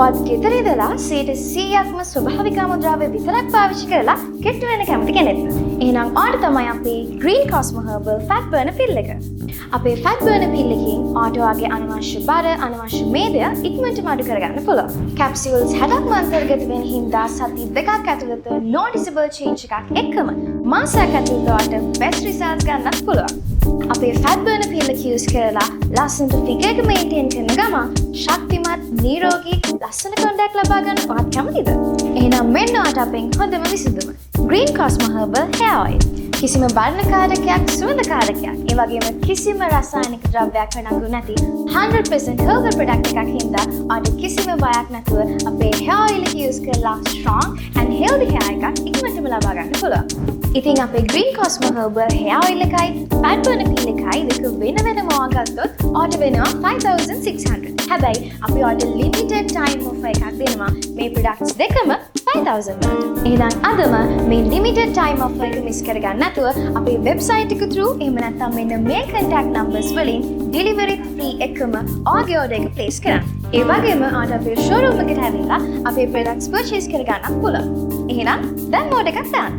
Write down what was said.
ඔත් ගෙදර ඉඳලා 100%ක්ම ස්වභාවික අමුද්‍රව්‍ය විතරක් පාවිච්චි කරලා කෙට්ටු වෙන කැමති කෙනෙක්. එහෙනම් ඔයාට තමයි අපේ Green Cosmo Herbal Fat Burner Pill එක. අපේ Fat Burner Pill එකෙන් ඔයාට ඔයාගේ අනවශ්‍ය බර, අනවශ්‍ය මේදය ඉක්මනටම අඩු කරගන්න පුළුවන්. Capsules 60ක්ම අන්තර්ගත වෙන හින්දා සති 2ක් ඇතුළත noticeable change එකක් එක්කම මාසයක් ඇතුළත ඔයාට best results ගන්නත් පුළුවන්. අපේ Fat Burner Pill එක use කරලා ලස්සනට figure එක maintain කරන ගමන් ශක්තිමත්, නිරෝගී, ලස්සන කොණ්ඩයක් ලබා ගන්න ඔයාට කැමතිද? එහෙනම් මෙන්න ඔයාට අපෙන් හොඳම විසඳුම. Green Cosmo Herbal Hair Oil. කිසිම වර්ණකාරකයක්, සුවඳකාරකයක්, ඒ වගේම කිසිම රසායනික ද්‍රව්‍යයක් වනඟු නැති 100% herbal product එකක් හින්දා ඔයාට කිසිම බයක් නැතුව අපේ hair oil එක use කරලා strong and healthy hair එකක් ඉක්මනටම ලබා ගන්න පුළුවන්. ඉතින් අපේ Green Cosmo Herbal Hair Oil එකයි Fat Burner Pill එකයි දෙක වෙනම ගත්තොත් ඔයාට වෙනවා 5600. හැබැයි අපි ඔයාට limited time offer එකක් දෙනවා මේ products දෙකම 5000 වලට. එහෙනම් අදම මේ limited time offer එක miss කරගන්න නැතුව අපේ website එක through එහෙම නැත්නම් මෙන්න මේ contact numbers වලින් delivery free එකම ඔයාගේ order එක place කරන්න. ඒ වගේම ඔයාට අපේ showroom එකට ඇවිල්ලා අපේ products purchase කරගන්නත් පුළුවන්. එහෙනම් දැන් order එකක් දාන්න.